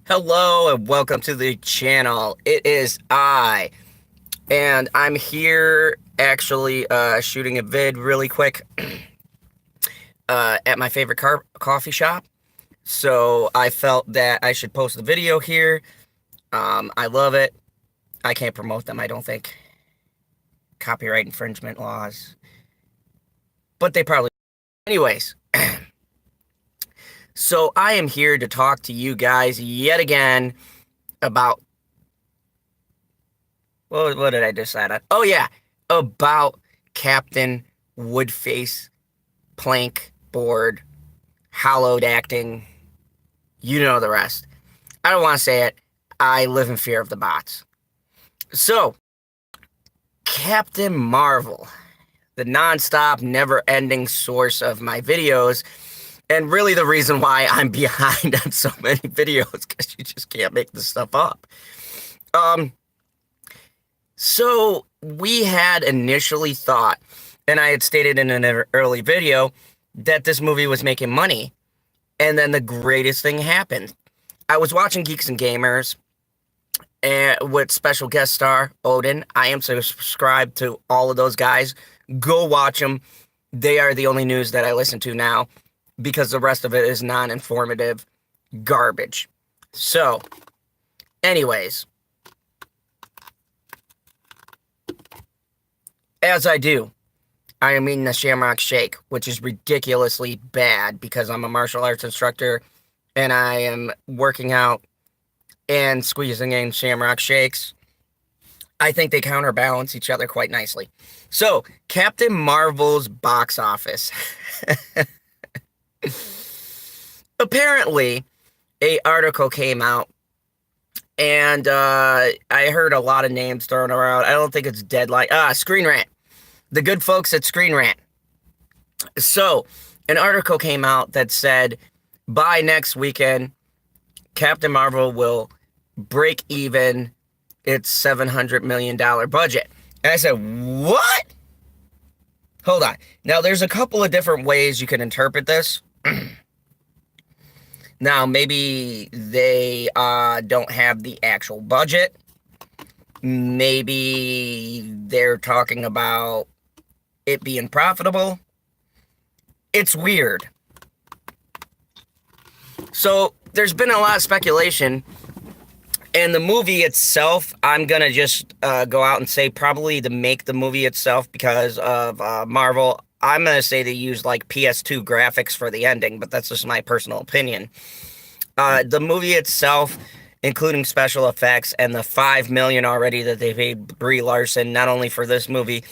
Hello and welcome to the channel. It is I, and I'm here actually shooting a vid really quick at my favorite coffee shop. So I felt that I should post the video here. I love it. I can't promote them, I don't think. Copyright infringement laws. But they probably... Anyways, so I am here to talk to you guys yet again about... Well, what did I decide on? Oh, yeah, about Captain Woodface Plank Board, hollowed acting. You know the rest. I don't want to say it. I live in fear of the bots. So, Captain Marvel, the non-stop, never-ending source of my videos, and really the reason why I'm behind on so many videos, because you just can't make this stuff up. So we had initially thought, and I had stated in an early video, that this movie was making money. And then the greatest thing happened. I was watching Geeks and Gamers and with special guest star Odin. I am subscribed to all of those guys. Go watch them. They are the only news that I listen to now because the rest of it is non-informative garbage. So, anyways, as I do, I am eating the Shamrock Shake, which is ridiculously bad because I'm a martial arts instructor and I am working out and squeezing in Shamrock Shakes. I think they counterbalance each other quite nicely. So, Captain Marvel's box office. Apparently, an article came out and I heard a lot of names thrown around. I don't think it's Deadline. Screen Rant. The good folks at Screen Rant. So, an article came out that said, by next weekend, Captain Marvel will break even its $700 million budget. And I said, what? Hold on. Now, there's a couple of different ways you can interpret this. Now, maybe they don't have the actual budget. Maybe they're talking about it being profitable. It's weird. So there's been a lot of speculation, and the movie itself, I'm gonna just go out and say probably to make the movie itself because of Marvel, I'm gonna say they used like PS2 graphics for the ending, but that's just my personal opinion. The movie itself, including special effects and the $5 million already that they paid Brie Larson, not only for this movie,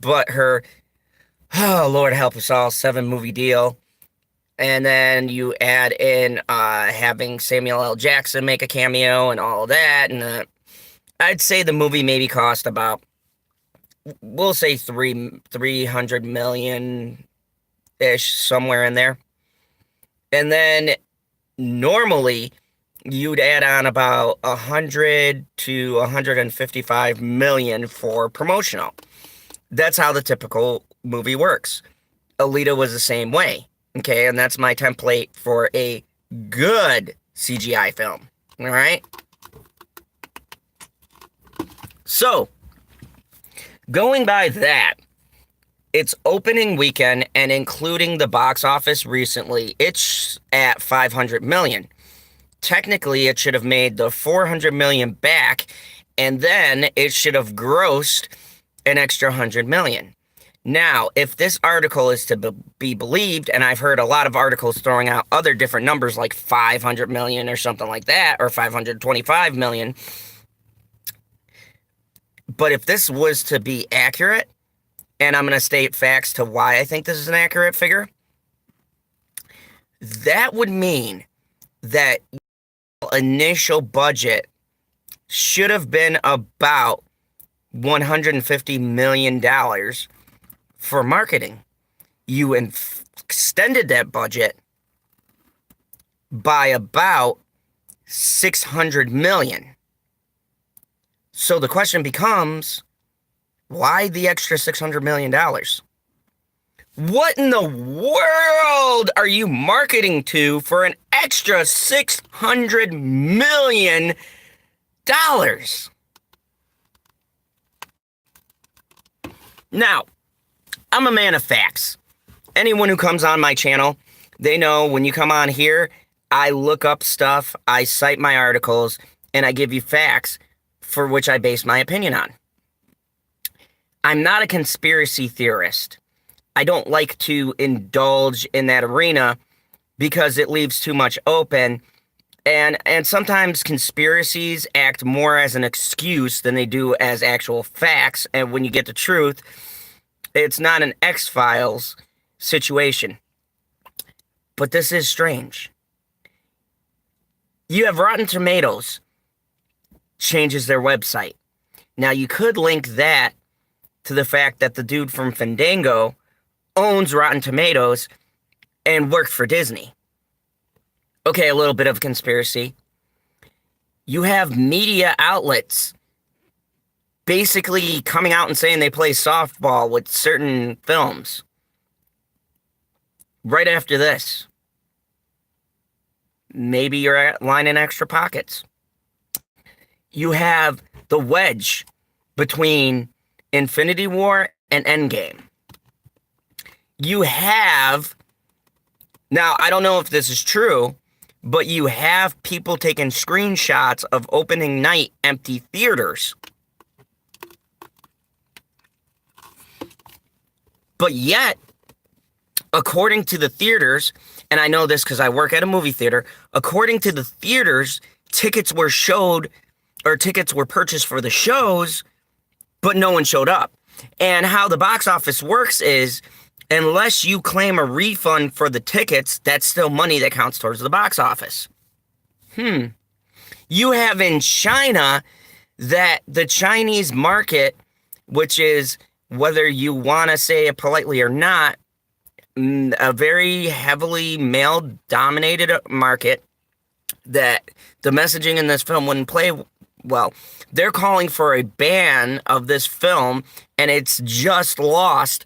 but her, oh Lord help us all, 7-movie deal. And then you add in having Samuel L. Jackson make a cameo and all of that. And I'd say the movie maybe cost about, we'll say 300 million-ish, somewhere in there. And then normally you'd add on about 100 to 155 million for promotional. That's how the typical movie works. Alita was the same way. Okay, and that's my template for a good CGI film. All right? So, going by that, it's opening weekend and including the box office recently, it's at 500 million. Technically, it should have made the 400 million back, and then it should have grossed an extra 100 million. Now, if this article is to be believed, and I've heard a lot of articles throwing out other different numbers like 500 million or something like that, or 525 million, but if this was to be accurate, and I'm going to state facts to why I think this is an accurate figure, that would mean that initial budget should have been about $150 million for marketing. You extended that budget by about 600 million. So the question becomes, why the extra $600 million? What in the world are you marketing to for an extra $600 million? Now, I'm a man of facts. Anyone who comes on my channel, they know when you come on here, I look up stuff, I cite my articles, and I give you facts for which I base my opinion on. I'm not a conspiracy theorist. I don't like to indulge in that arena because it leaves too much open. And sometimes conspiracies act more as an excuse than they do as actual facts. And when you get the truth, it's not an X-Files situation. But this is strange. You have Rotten Tomatoes changes their website. Now, you could link that to the fact that the dude from Fandango owns Rotten Tomatoes and worked for Disney. Okay, a little bit of conspiracy. You have media outlets basically coming out and saying they play softball with certain films. Right after this, maybe you're lining extra pockets. You have the wedge between Infinity War and Endgame. You have, now I don't know if this is true, but you have people taking screenshots of opening night empty theaters. But yet, according to the theaters, and I know this because I work at a movie theater, according to the theaters, tickets were purchased for the shows, but no one showed up. And how the box office works is, unless you claim a refund for the tickets, that's still money that counts towards the box office. You have in China that the Chinese market, which is, whether you want to say it politely or not, a very heavily male-dominated market, that the messaging in this film wouldn't play well. They're calling for a ban of this film, and it's just lost,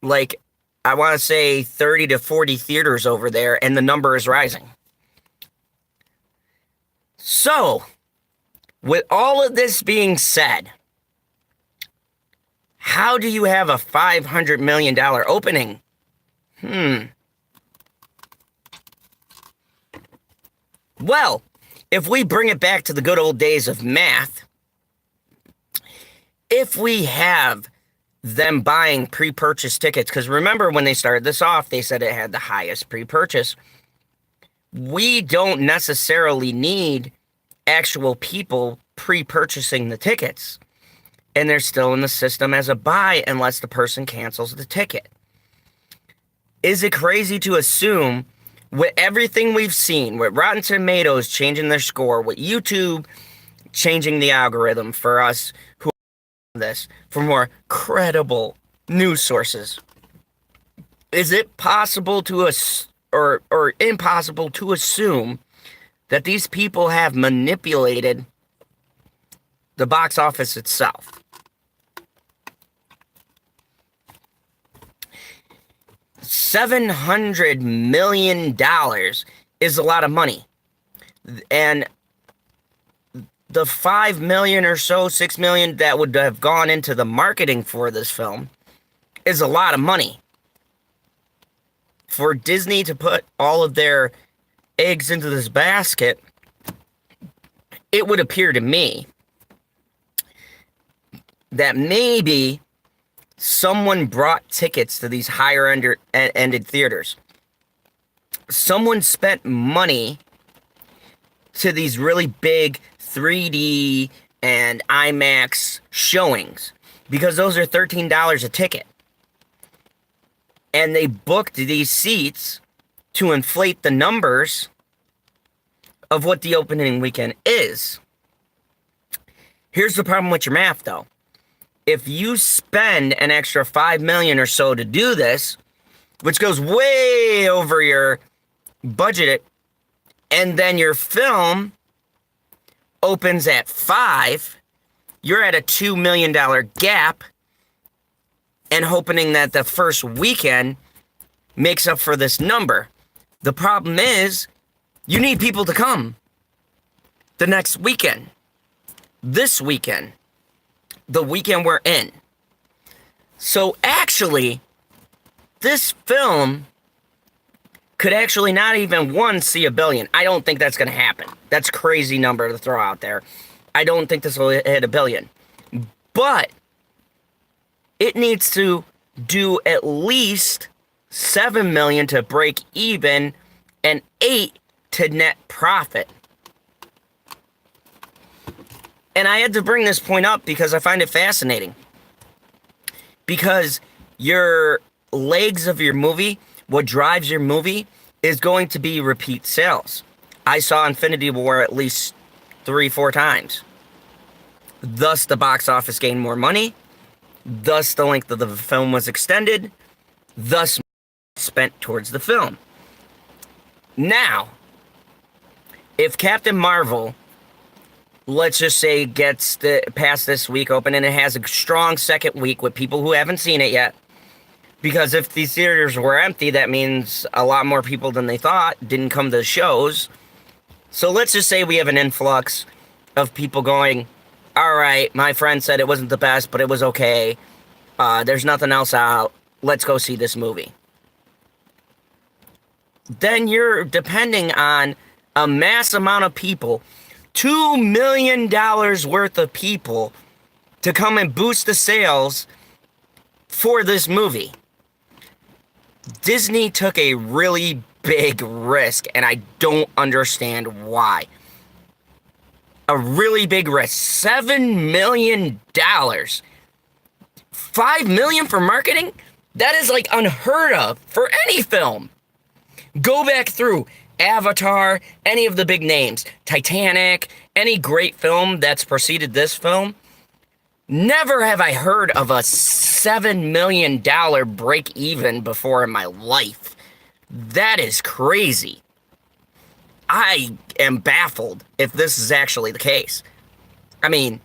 like, I want to say 30 to 40 theaters over there, and the number is rising. So, with all of this being said, how do you have a $500 million opening? Well, if we bring it back to the good old days of math, if we have them buying pre-purchase tickets, because remember when they started this off, they said it had the highest pre-purchase. We don't necessarily need actual people pre-purchasing the tickets, and they're still in the system as a buy unless the person cancels the ticket. Is it crazy to assume, with everything we've seen, with Rotten Tomatoes changing their score, with YouTube changing the algorithm for us who this for more credible news sources, is it possible to or impossible to assume that these people have manipulated the box office itself? $700 million is a lot of money, and the 5 million or so, 6 million that would have gone into the marketing for this film is a lot of money. For Disney to put all of their eggs into this basket, it would appear to me that maybe someone brought tickets to these higher-ended theaters. Someone spent money to these really big 3D and IMAX showings, because those are $13 a ticket. And they booked these seats to inflate the numbers of what the opening weekend is. Here's the problem with your math, though. If you spend an extra $5 million or so to do this, which goes way over your budget, and then your film opens at $5 million, you're at a $2 million gap and hoping that the first weekend makes up for this number. The problem is, you need people to come the next weekend, this weekend, the weekend we're in. So actually, this film could actually not even see $1 billion. I don't think that's going to happen. That's a crazy number to throw out there. I don't think this will hit $1 billion. But it needs to do at least $7 million to break even and $8 million to net profit. And I had to bring this point up because I find it fascinating. Because your legs of your movie, what drives your movie, is going to be repeat sales. I saw Infinity War at least 3-4 times. Thus, the box office gained more money. Thus, the length of the film was extended. Thus, spent towards the film. Now, if Captain Marvel, let's just say, gets past this week open and it has a strong second week with people who haven't seen it yet, because if these theaters were empty, that means a lot more people than they thought didn't come to the shows. So let's just say we have an influx of people going, all right, my friend said it wasn't the best, but it was okay. There's nothing else out. Let's go see this movie. Then you're depending on a mass amount of people, $2 million worth of people, to come and boost the sales for this movie. Disney took a really big risk, and I don't understand why. A really big risk. $7 million. $5 million for marketing? That is like unheard of for any film. Go back through Avatar, any of the big names, Titanic, any great film that's preceded this film. Never have I heard of a $7 million break even before in my life. That is crazy. I am baffled if this is actually the case. I mean,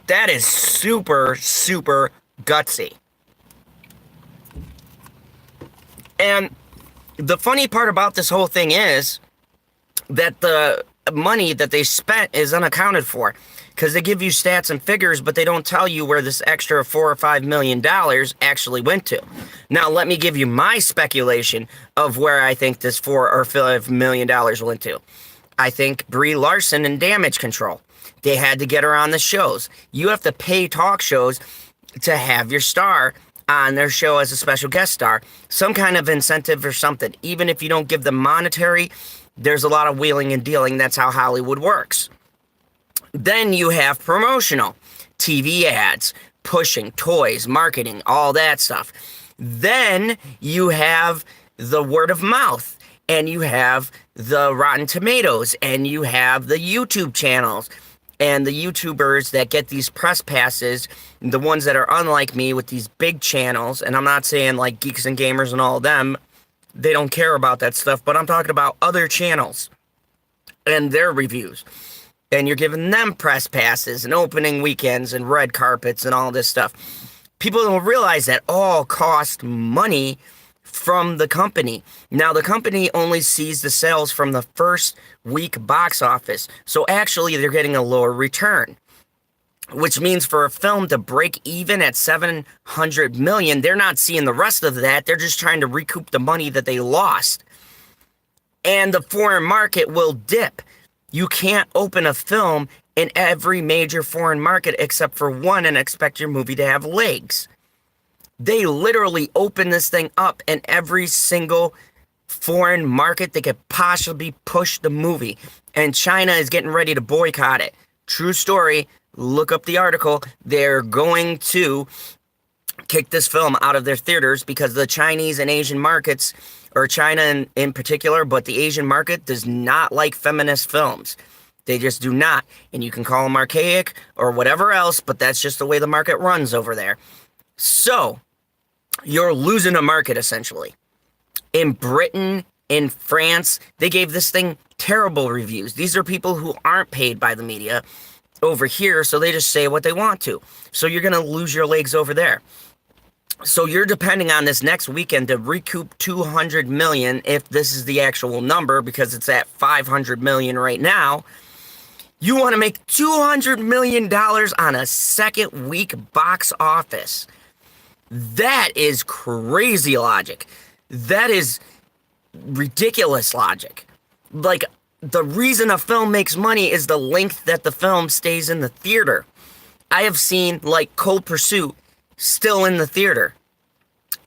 that is super, super gutsy. And the funny part about this whole thing is that the money that they spent is unaccounted for, because they give you stats and figures, but they don't tell you where this extra $4 or $5 million actually went to. Now, let me give you my speculation of where I think this $4 or $5 million went to. I think Brie Larson and Damage Control. They had to get her on the shows. You have to pay talk shows to have your star on their show as a special guest star. Some kind of incentive or something. Even if you don't give them monetary, there's a lot of wheeling and dealing. That's how Hollywood works. Then you have promotional, TV ads, pushing, toys, marketing, all that stuff. Then you have the word of mouth, and you have the Rotten Tomatoes, and you have the YouTube channels, and the YouTubers that get these press passes, the ones that are unlike me with these big channels. And I'm not saying like Geeks and Gamers and all of them, they don't care about that stuff, but I'm talking about other channels and their reviews. And you're giving them press passes and opening weekends and red carpets and all this stuff. People don't realize that all cost money from the company. Now, the company only sees the sales from the first week box office. So actually, they're getting a lower return, which means for a film to break even at $700 million, they're not seeing the rest of that. They're just trying to recoup the money that they lost. And the foreign market will dip. You can't open a film in every major foreign market except for one and expect your movie to have legs. They literally open this thing up in every single foreign market they could possibly push the movie. And China is getting ready to boycott it. True story. Look up the article. They're going to kick this film out of their theaters because the Chinese and Asian markets, or China in particular, but the Asian market does not like feminist films. They just do not. And you can call them archaic or whatever else, but that's just the way the market runs over there. So, you're losing a market, essentially. In Britain, in France, they gave this thing terrible reviews. These are people who aren't paid by the media over here, so they just say what they want to. So you're going to lose your legs over there. So you're depending on this next weekend to recoup 200 million, if this is the actual number, because it's at 500 million right now. You want to make $200 million on a second week box office. That is crazy logic. That is ridiculous logic. Like, the reason a film makes money is the length that the film stays in the theater. I have seen, like, Cold Pursuit still in the theater.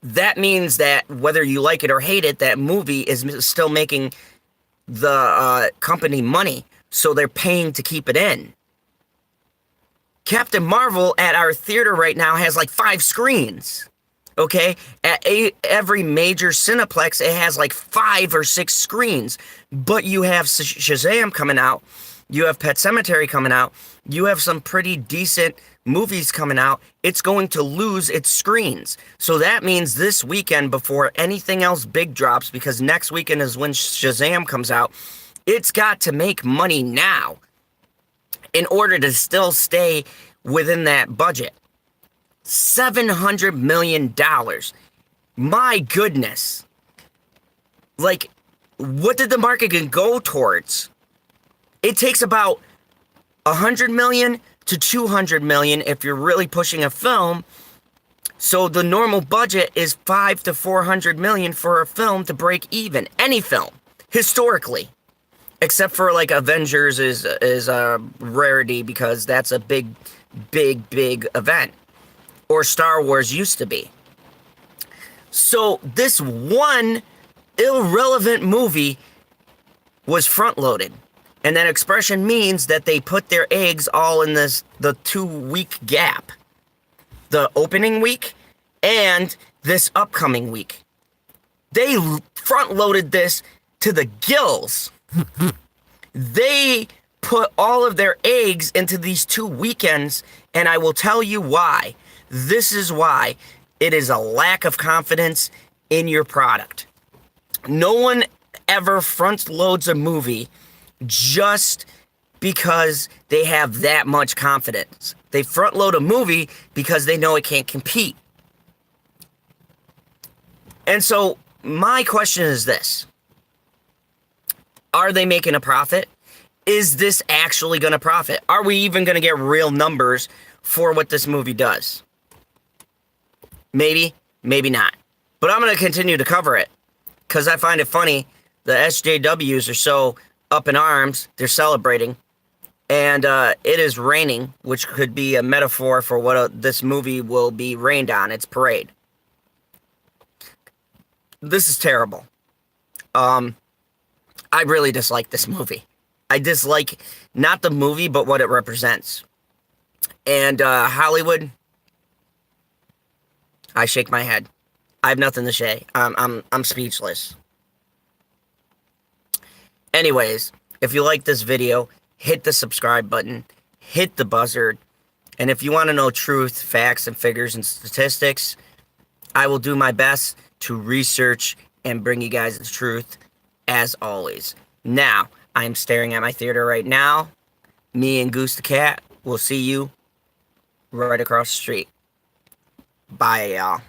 That means that whether you like it or hate it, that movie is still making the company money. So they're paying to keep it in. Captain Marvel at our theater right now has like 5 screens. Okay? At every major Cineplex, it has like 5 or 6 screens. But you have Shazam coming out. You have Pet Sematary coming out. You have some pretty decent movies coming out. It's going to lose its screens. So that means this weekend, before anything else big drops, because next weekend is when Shazam comes out, it's got to make money now in order to still stay within that budget. $700 million. My goodness. Like, what did the market go towards? It takes about 100 million to 200 million if you're really pushing a film. So the normal budget is 5 to 400 million for a film to break even. Any film, historically. Except for like Avengers is a rarity because that's a big event. Or Star Wars used to be. So this one irrelevant movie was front loaded. And that expression means that they put their eggs all in the 2-week gap. The opening week and this upcoming week. They front loaded this to the gills. They put all of their eggs into these 2 weekends, and I will tell you why. This is why. It is a lack of confidence in your product. No one ever front loads a movie just because they have that much confidence. They front load a movie because they know it can't compete. And so my question is this. Are they making a profit? Is this actually going to profit? Are we even going to get real numbers for what this movie does? Maybe, maybe not. But I'm going to continue to cover it because I find it funny. The SJWs are so up in arms. They're celebrating. And it is raining, which could be a metaphor for what this movie will be rained on. It's parade. This is terrible. I really dislike this movie. I dislike not the movie, but what it represents. And Hollywood, I shake my head. I have nothing to say. I'm speechless. Anyways, if you like this video, hit the subscribe button, hit the buzzard, and if you want to know truth, facts, and figures and statistics, I will do my best to research and bring you guys the truth. As always. Now, I'm staring at my theater right now. Me and Goose the Cat will see you right across the street. Bye, y'all.